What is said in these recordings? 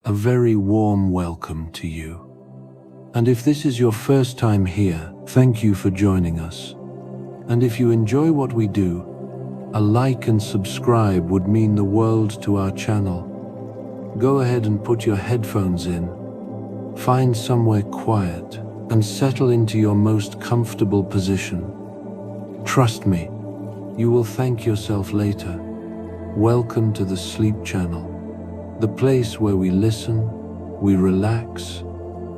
a very warm welcome to you. And if this is your first time here, thank you for joining us. And if you enjoy what we do, a like and subscribe would mean the world to our channel. Go ahead and put your headphones in, find somewhere quiet, and settle into your most comfortable position. Trust me, you will thank yourself later. Welcome to the Sleep Channel, the place where we listen, we relax,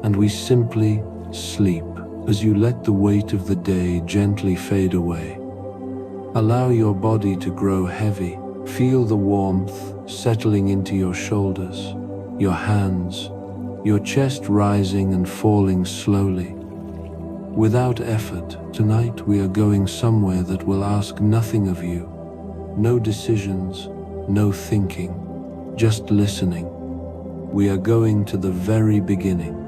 and we simply sleep as you let the weight of the day gently fade away. Allow your body to grow heavy. Feel the warmth settling into your shoulders, your hands, your chest rising and falling slowly. Without effort, tonight we are going somewhere that will ask nothing of you. No decisions, no thinking, just listening. We are going to the very beginning.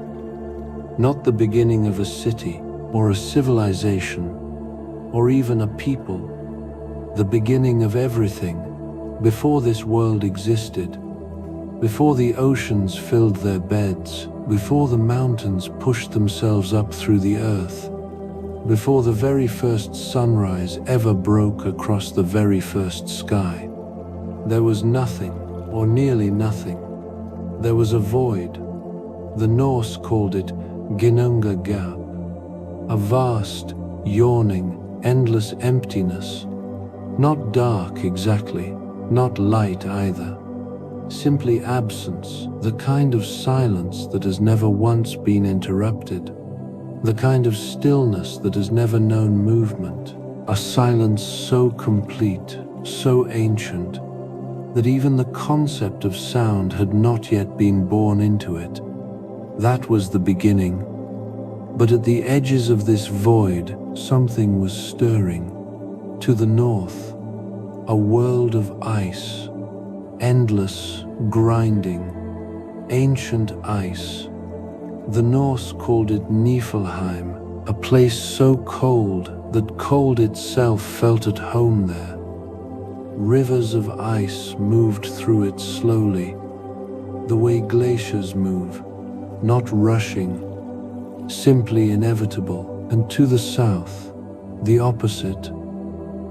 Not the beginning of a city or a civilization or even a people. The beginning of everything. Before this world existed, before the oceans filled their beds, before the mountains pushed themselves up through the earth, before the very first sunrise ever broke across the very first sky, there was nothing, or nearly nothing. There was a void. The Norse called it Ginnunga Gap, a vast, yawning, endless emptiness. Not dark exactly, not light either. Simply absence, the kind of silence that has never once been interrupted. The kind of stillness that has never known movement. A silence so complete, so ancient, that even the concept of sound had not yet been born into it. That was the beginning. But at the edges of this void, something was stirring. To the north, a world of ice, endless, grinding, ancient ice. The Norse called it Niflheim, a place so cold that cold itself felt at home there. Rivers of ice moved through it slowly, the way glaciers move, not rushing, simply inevitable. And to the south, the opposite,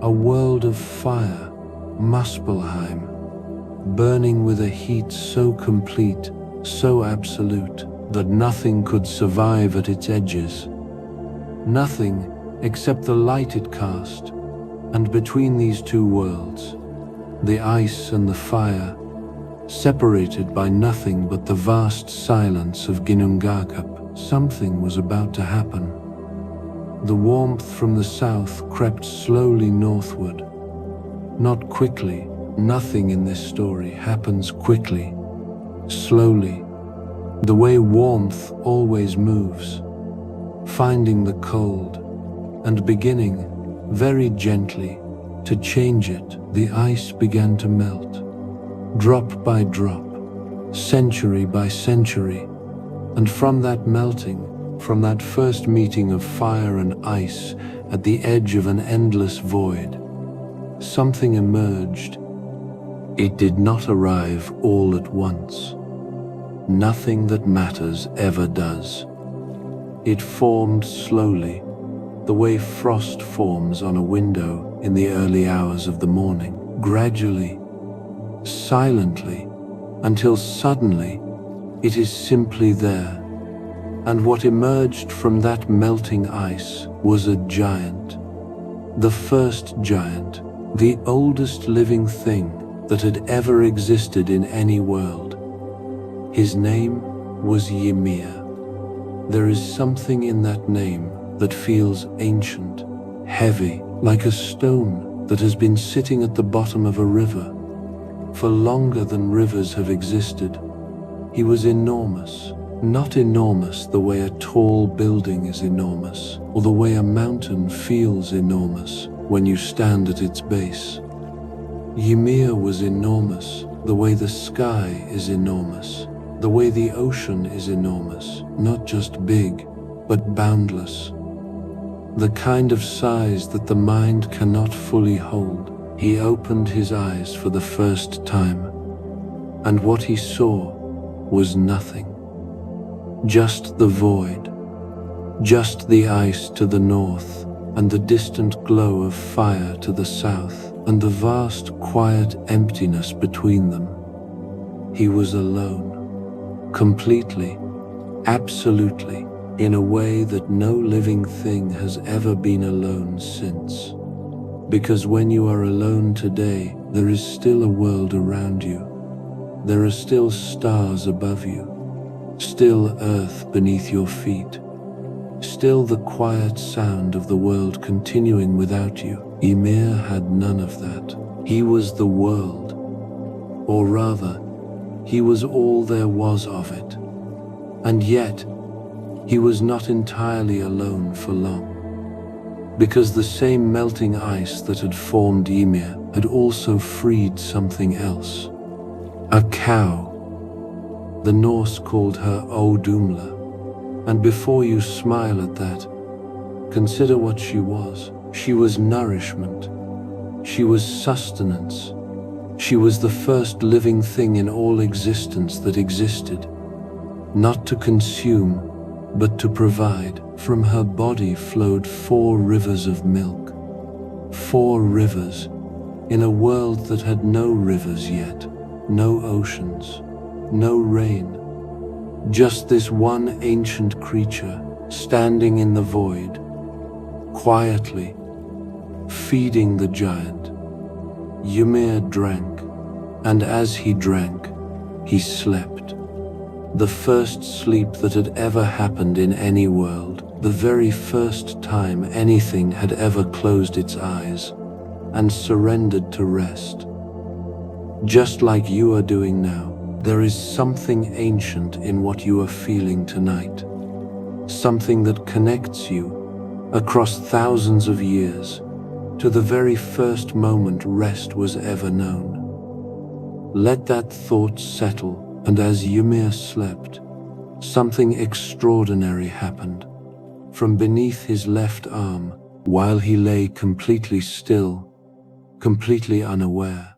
a world of fire, Muspelheim, burning with a heat so complete, so absolute, that nothing could survive at its edges. Nothing except the light it cast, and between these two worlds, the ice and the fire, separated by nothing but the vast silence of Ginnungagap, something was about to happen. The warmth from the south crept slowly northward. Not quickly. Nothing in this story happens quickly. Slowly. The way warmth always moves. Finding the cold and beginning, very gently, to change it. The ice began to melt. Drop by drop. Century by century. And from that melting, from that first meeting of fire and ice at the edge of an endless void, something emerged. It did not arrive all at once. Nothing that matters ever does. It formed slowly, the way frost forms on a window in the early hours of the morning, gradually, silently, until suddenly it is simply there. And what emerged from that melting ice was a giant. The first giant, the oldest living thing that had ever existed in any world. His name was Ymir. There is something in that name that feels ancient, heavy, like a stone that has been sitting at the bottom of a river for longer than rivers have existed. He was enormous. Not enormous the way a tall building is enormous, or the way a mountain feels enormous when you stand at its base. Ymir was enormous the way the sky is enormous, the way the ocean is enormous, not just big, but boundless. The kind of size that the mind cannot fully hold. He opened his eyes for the first time, and what he saw was nothing. Just the void, just the ice to the north, and the distant glow of fire to the south, and the vast, quiet emptiness between them. He was alone, completely, absolutely, in a way that no living thing has ever been alone since. Because when you are alone today, there is still a world around you. There are still stars above you, still earth beneath your feet, still the quiet sound of the world continuing without you. Ymir had none of that. He was the world, or rather, he was all there was of it. And yet, he was not entirely alone for long, because the same melting ice that had formed Ymir had also freed something else. A cow. The Norse called her Odumla, and before you smile at that, consider what she was. She was nourishment. She was sustenance. She was the first living thing in all existence that existed, not to consume, but to provide. From her body flowed 4 rivers of milk. 4 rivers, in a world that had no rivers yet, no oceans, no rain. Just this one ancient creature, standing in the void, quietly, feeding the giant. Ymir drank, and as he drank, he slept. The first sleep that had ever happened in any world, the very first time anything had ever closed its eyes and surrendered to rest. Just like you are doing now, there is something ancient in what you are feeling tonight, something that connects you across thousands of years to the very first moment rest was ever known. Let that thought settle. And as Ymir slept, something extraordinary happened. From beneath his left arm, while he lay completely still, completely unaware,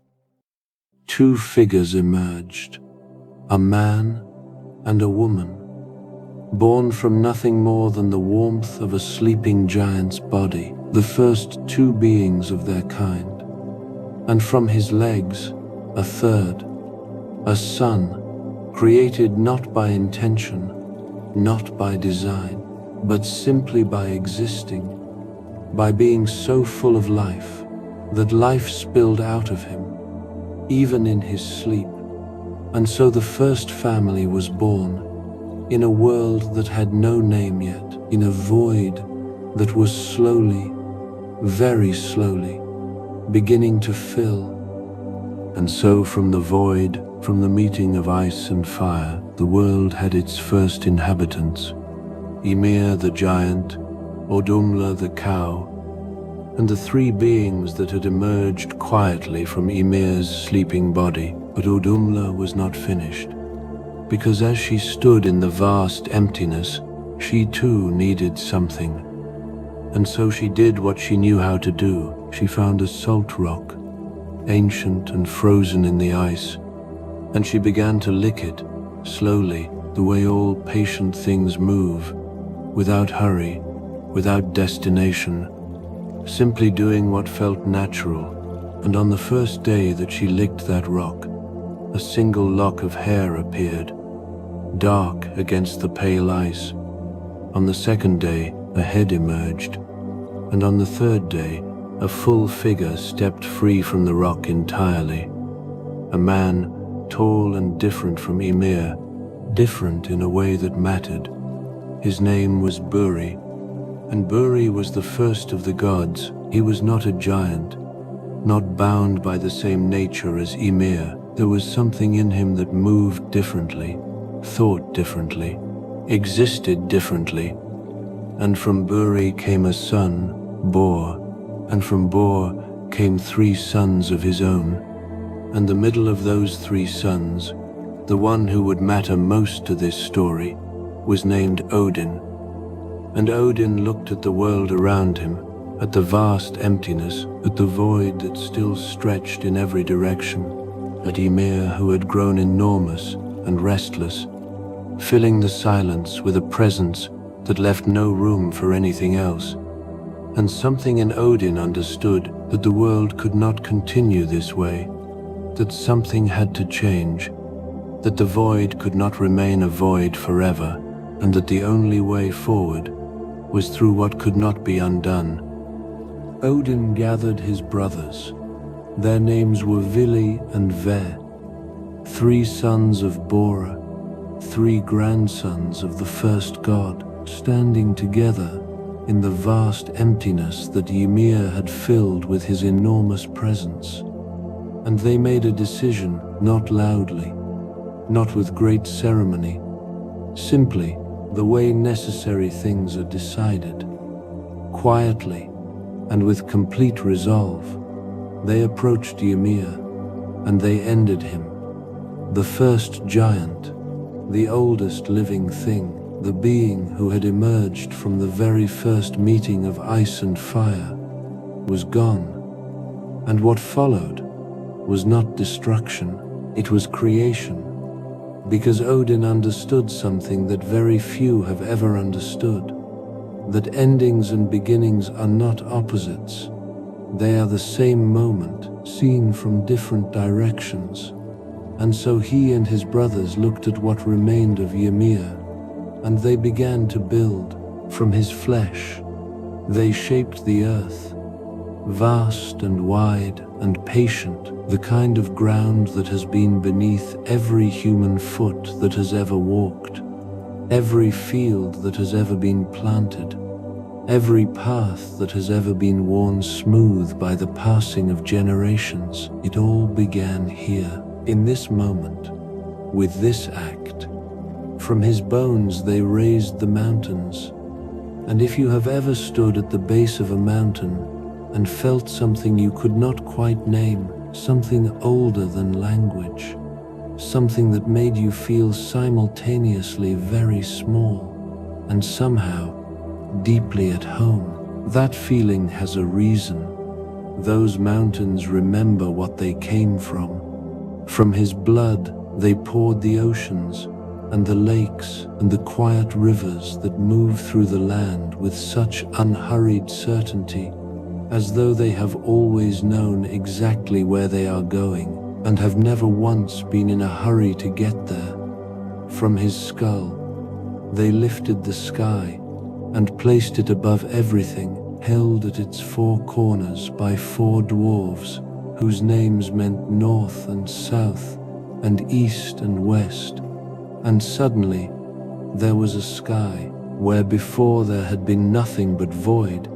2 figures emerged, a man and a woman, born from nothing more than the warmth of a sleeping giant's body, the first 2 beings of their kind. And from his legs, a third, a son, created not by intention, not by design, but simply by existing, by being so full of life that life spilled out of him, even in his sleep. And so the first family was born in a world that had no name yet, in a void that was slowly, very slowly, beginning to fill. And so from the void, from the meeting of ice and fire, the world had its first inhabitants. Ymir the giant, Odumla the cow, and the 3 beings that had emerged quietly from Ymir's sleeping body. But Odumla was not finished, because as she stood in the vast emptiness, she too needed something. And so she did what she knew how to do. She found a salt rock, ancient and frozen in the ice, and she began to lick it, slowly, the way all patient things move, without hurry, without destination, simply doing what felt natural. And on the first day that she licked that rock, a single lock of hair appeared, dark against the pale ice. On the second day, a head emerged, and on the third day, a full figure stepped free from the rock entirely. A man, tall and different from Ymir, different in a way that mattered. His name was Buri, and Buri was the first of the gods. He was not a giant, not bound by the same nature as Ymir. There was something in him that moved differently, thought differently, existed differently. And from Buri came a son, Bor, and from Bor came 3 sons of his own. And the middle of those 3 sons, the one who would matter most to this story, was named Odin. And Odin looked at the world around him, at the vast emptiness, at the void that still stretched in every direction, at Ymir who had grown enormous and restless, filling the silence with a presence that left no room for anything else. And something in Odin understood that the world could not continue this way, that something had to change, that the void could not remain a void forever, and that the only way forward was through what could not be undone. Odin gathered his brothers. Their names were Vili and Ve, 3 sons of Bora, 3 grandsons of the first god, standing together in the vast emptiness that Ymir had filled with his enormous presence. And they made a decision, not loudly, not with great ceremony, simply the way necessary things are decided. Quietly and with complete resolve, they approached Ymir, and they ended him. The first giant, the oldest living thing, the being who had emerged from the very first meeting of ice and fire, was gone. And what followed was not destruction, it was creation. Because Odin understood something that very few have ever understood, that endings and beginnings are not opposites. They are the same moment, seen from different directions. And so he and his brothers looked at what remained of Ymir, and they began to build from his flesh. They shaped the earth, vast and wide and patient, the kind of ground that has been beneath every human foot that has ever walked, every field that has ever been planted, every path that has ever been worn smooth by the passing of generations. It all began here, in this moment, with this act. From his bones they raised the mountains, and if you have ever stood at the base of a mountain and felt something you could not quite name, something older than language, something that made you feel simultaneously very small and somehow deeply at home, that feeling has a reason. Those mountains remember what they came from. From his blood they poured the oceans and the lakes and the quiet rivers that move through the land with such unhurried certainty, as though they have always known exactly where they are going and have never once been in a hurry to get there. From his skull, they lifted the sky and placed it above everything, held at its 4 corners by 4 dwarves, whose names meant north and south and east and west. And suddenly, there was a sky where before there had been nothing but void.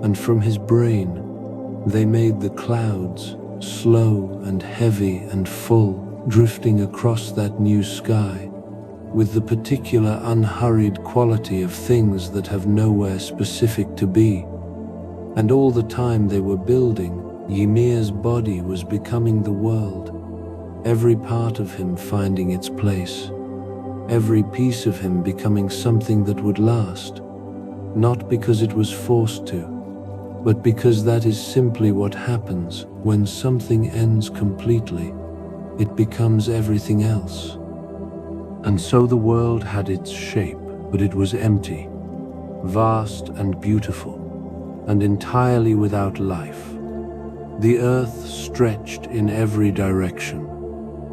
And from his brain, they made the clouds, slow and heavy and full, drifting across that new sky, with the particular unhurried quality of things that have nowhere specific to be. And all the time they were building, Ymir's body was becoming the world, every part of him finding its place, every piece of him becoming something that would last, not because it was forced to, but because that is simply what happens when something ends completely. It becomes everything else. And so the world had its shape, but it was empty, vast and beautiful, and entirely without life. The earth stretched in every direction.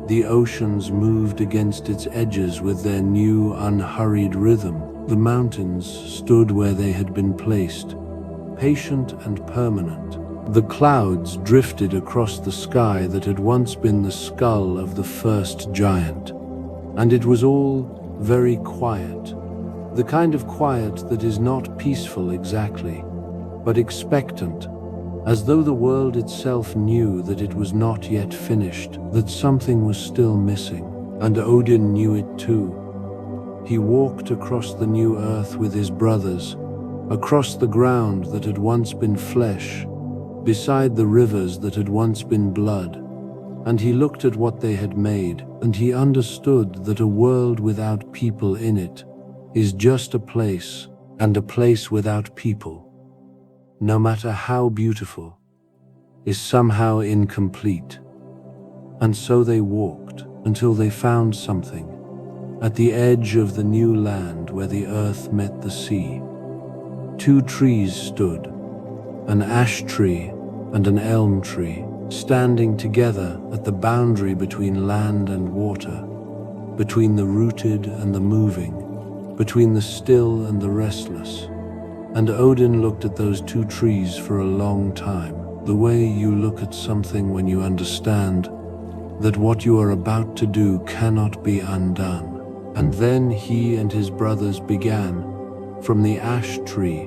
The oceans moved against its edges with their new, unhurried rhythm. The mountains stood where they had been placed, patient and permanent. The clouds drifted across the sky that had once been the skull of the first giant. And it was all very quiet, the kind of quiet that is not peaceful exactly, but expectant, as though the world itself knew that it was not yet finished, that something was still missing. And Odin knew it too. He walked across the new earth with his brothers, across the ground that had once been flesh, beside the rivers that had once been blood, and he looked at what they had made, and he understood that a world without people in it is just a place, and a place without people, no matter how beautiful, is somehow incomplete. And so they walked until they found something. At the edge of the new land where the earth met the sea, two trees stood, an ash tree and an elm tree, standing together at the boundary between land and water, between the rooted and the moving, between the still and the restless. And Odin looked at those two trees for a long time, the way you look at something when you understand that what you are about to do cannot be undone. And then he and his brothers began. From the ash tree,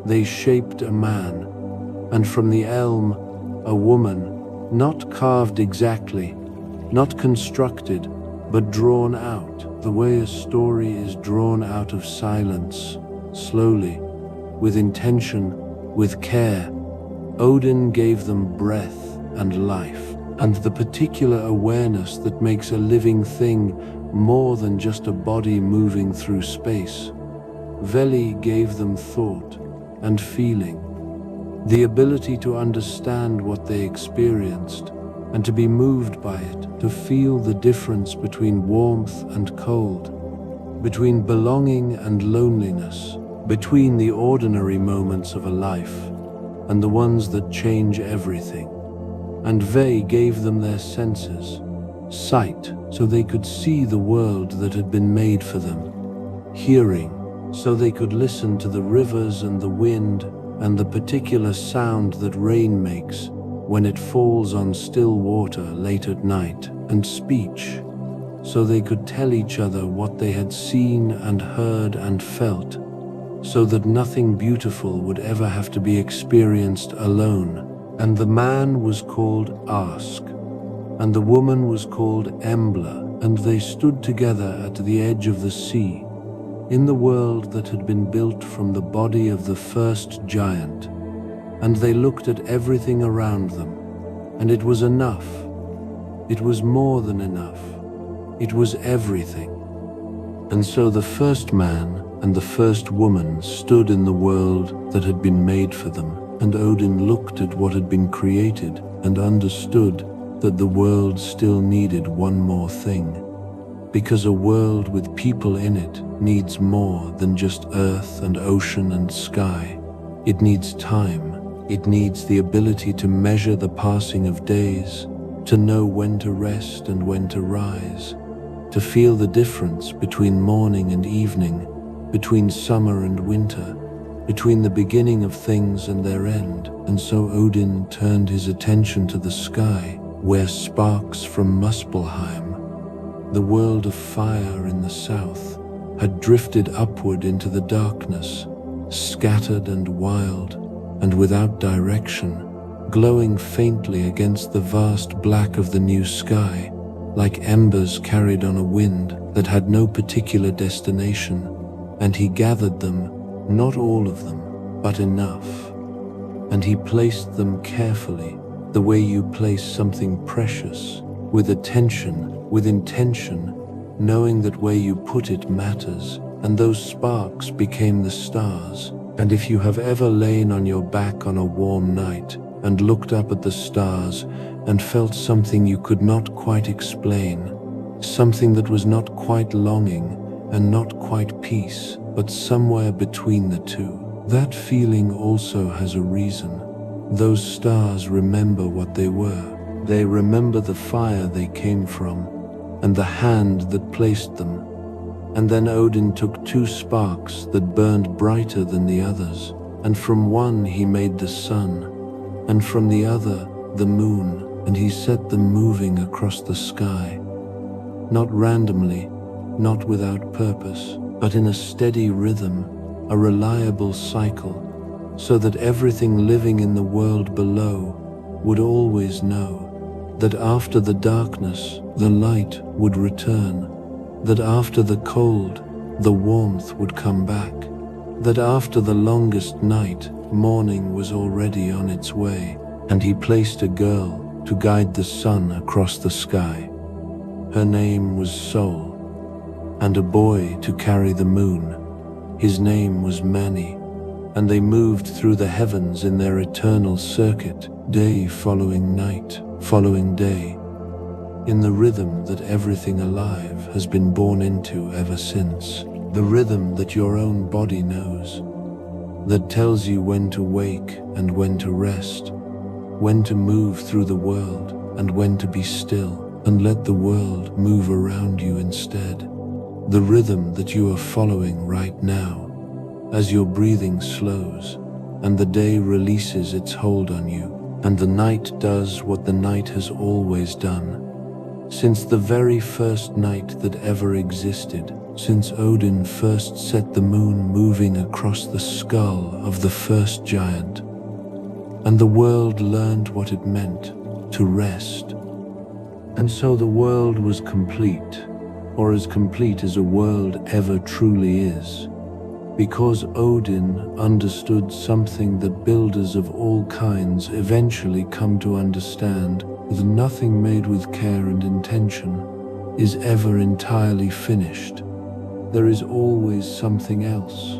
they shaped a man, and from the elm, a woman, not carved exactly, not constructed, but drawn out, the way a story is drawn out of silence, slowly, with intention, with care. Odin gave them breath and life, and the particular awareness that makes a living thing more than just a body moving through space. Veli gave them thought and feeling, the ability to understand what they experienced and to be moved by it, to feel the difference between warmth and cold, between belonging and loneliness, between the ordinary moments of a life and the ones that change everything. And Ve gave them their senses, sight, so they could see the world that had been made for them, hearing, so they could listen to the rivers and the wind and the particular sound that rain makes when it falls on still water late at night, and speech, so they could tell each other what they had seen and heard and felt, so that nothing beautiful would ever have to be experienced alone. And the man was called Ask, and the woman was called Embla, and they stood together at the edge of the sea, in the world that had been built from the body of the first giant. And they looked at everything around them, and it was enough. It was more than enough. It was everything. And so the first man and the first woman stood in the world that had been made for them, and Odin looked at what had been created and understood that the world still needed one more thing, because a world with people in it needs more than just earth and ocean and sky. It needs time. It needs the ability to measure the passing of days, to know when to rest and when to rise, to feel the difference between morning and evening, between summer and winter, between the beginning of things and their end. And so Odin turned his attention to the sky, where sparks from Muspelheim, the world of fire in the south, had drifted upward into the darkness, scattered and wild, and without direction, glowing faintly against the vast black of the new sky, like embers carried on a wind that had no particular destination. And he gathered them, not all of them, but enough. And he placed them carefully, the way you place something precious, with attention, with intention, knowing that where you put it matters. And those sparks became the stars. And if you have ever lain on your back on a warm night and looked up at the stars and felt something you could not quite explain, something that was not quite longing and not quite peace, but somewhere between the two, that feeling also has a reason. Those stars remember what they were. They remember the fire they came from and the hand that placed them. And then Odin took two sparks that burned brighter than the others, and from one he made the sun, and from the other the moon, and he set them moving across the sky, not randomly, not without purpose, but in a steady rhythm, a reliable cycle, so that everything living in the world below would always know that after the darkness, the light would return, that after the cold, the warmth would come back, that after the longest night, morning was already on its way. And he placed a girl to guide the sun across the sky. Her name was Sol, and a boy to carry the moon. His name was Mani, and they moved through the heavens in their eternal circuit, day following night, following day. in the rhythm that everything alive has been born into ever since, the rhythm that your own body knows, that tells you when to wake and when to rest, when to move through the world and when to be still and let the world move around you instead. The rhythm that you are following right now, as your breathing slows and the day releases its hold on you, and the night does what the night has always done. Since the very first night that ever existed, since Odin first set the moon moving across the skull of the first giant, and the world learned what it meant to rest. And so the world was complete, or as complete as a world ever truly is, because Odin understood something that builders of all kinds eventually come to understand, that nothing made with care and intention is ever entirely finished. There is always something else,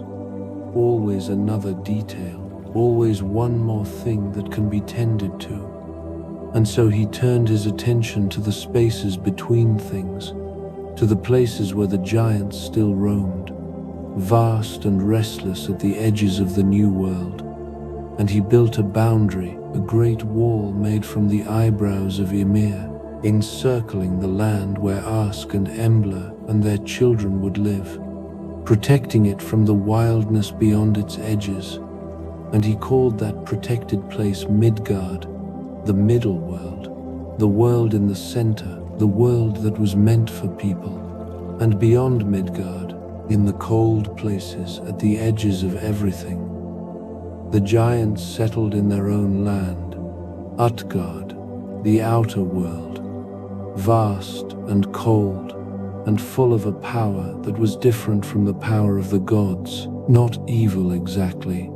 always another detail, always one more thing that can be tended to. And so he turned his attention to the spaces between things, to the places where the giants still roamed, vast and restless at the edges of the new world. And he built a boundary, a great wall made from the eyebrows of Ymir, encircling the land where Ask and Embla and their children would live, protecting it from the wildness beyond its edges. And he called that protected place Midgard, the middle world, the world in the center, the world that was meant for people. And beyond Midgard, in the cold places at the edges of everything, the giants settled in their own land, Utgard, the outer world, vast and cold and full of a power that was different from the power of the gods, not evil exactly,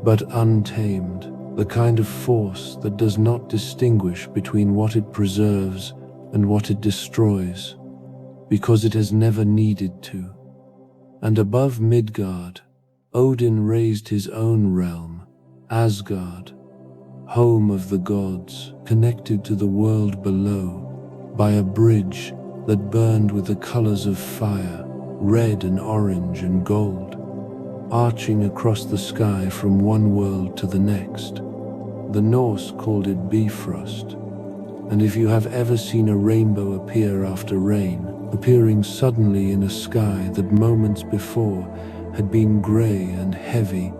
but untamed, the kind of force that does not distinguish between what it preserves and what it destroys, because it has never needed to. And above Midgard, Odin raised his own realm, Asgard, home of the gods, connected to the world below by a bridge that burned with the colors of fire, red and orange and gold, arching across the sky from one world to the next. The Norse called it Bifrost, and if you have ever seen a rainbow appear after rain, appearing suddenly in a sky that moments before had been gray and heavy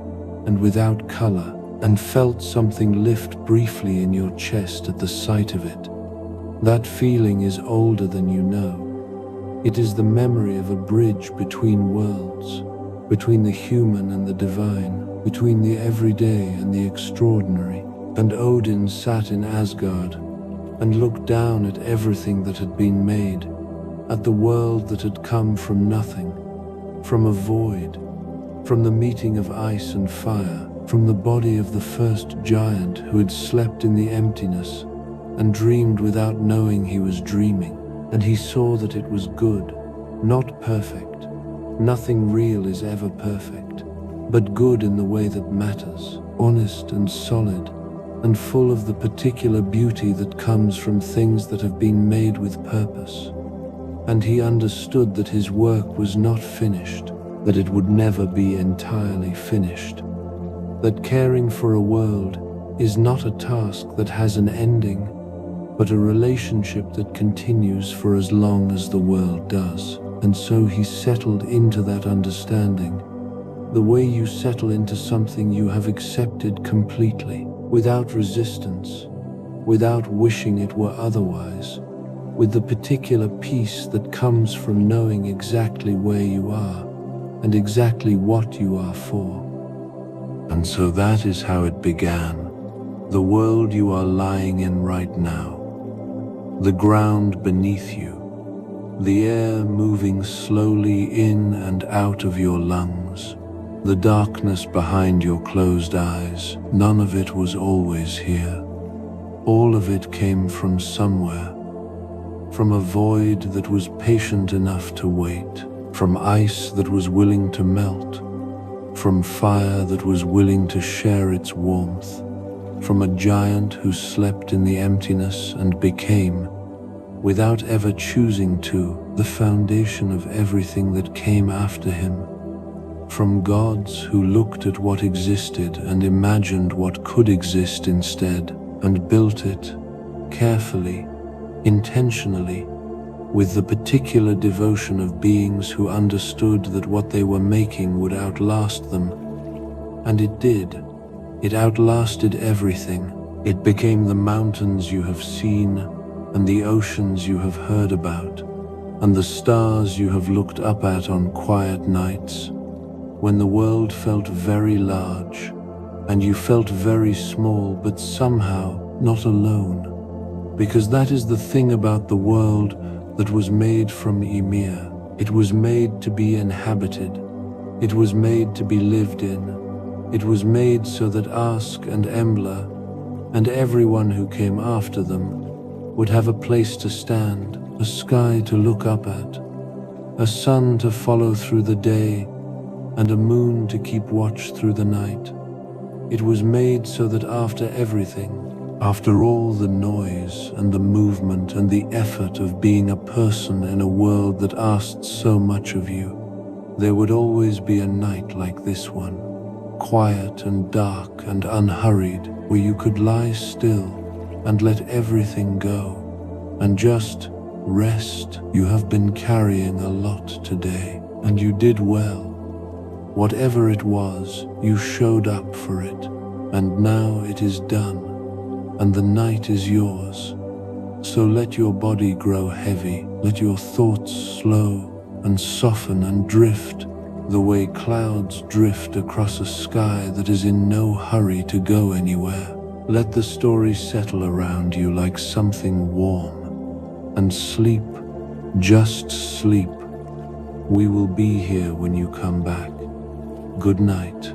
and without color, and felt something lift briefly in your chest at the sight of it, that feeling is older than you know. It is the memory of a bridge between worlds, between the human and the divine, between the everyday and the extraordinary. And Odin sat in Asgard and looked down at everything that had been made, at the world that had come from nothing, from a void, from the meeting of ice and fire, from the body of the first giant who had slept in the emptiness and dreamed without knowing he was dreaming. And he saw that it was good, not perfect. Nothing real is ever perfect, but good in the way that matters, honest and solid, and full of the particular beauty that comes from things that have been made with purpose. And he understood that his work was not finished, that it would never be entirely finished, that caring for a world is not a task that has an ending, but a relationship that continues for as long as the world does. And so he settled into that understanding, the way you settle into something you have accepted completely, without resistance, without wishing it were otherwise, with the particular peace that comes from knowing exactly where you are and exactly what you are for. And so that is how it began, the world you are lying in right now, the ground beneath you, the air moving slowly in and out of your lungs, the darkness behind your closed eyes. None of it was always here. All of it came from somewhere, from a void that was patient enough to wait, from ice that was willing to melt, from fire that was willing to share its warmth, from a giant who slept in the emptiness and became, without ever choosing to, the foundation of everything that came after him. From gods who looked at what existed and imagined what could exist instead, and built it carefully, intentionally, with the particular devotion of beings who understood that what they were making would outlast them. And it did. It outlasted everything. It became the mountains you have seen, and the oceans you have heard about, and the stars you have looked up at on quiet nights, when the world felt very large, and you felt very small, but somehow not alone. Because that is the thing about the world that was made from Ymir. It was made to be inhabited. It was made to be lived in. It was made so that Ask and Embla, and everyone who came after them, would have a place to stand, a sky to look up at, a sun to follow through the day, and a moon to keep watch through the night. It was made so that after everything, after all the noise and the movement and the effort of being a person in a world that asked so much of you, there would always be a night like this one, quiet and dark and unhurried, where you could lie still and let everything go and just rest. You have been carrying a lot today, and you did well. Whatever it was, you showed up for it, and now it is done. And the night is yours. So let your body grow heavy, let your thoughts slow and soften and drift, the way clouds drift across a sky that is in no hurry to go anywhere. Let the story settle around you like something warm, and sleep, just sleep. We will be here when you come back. Good night.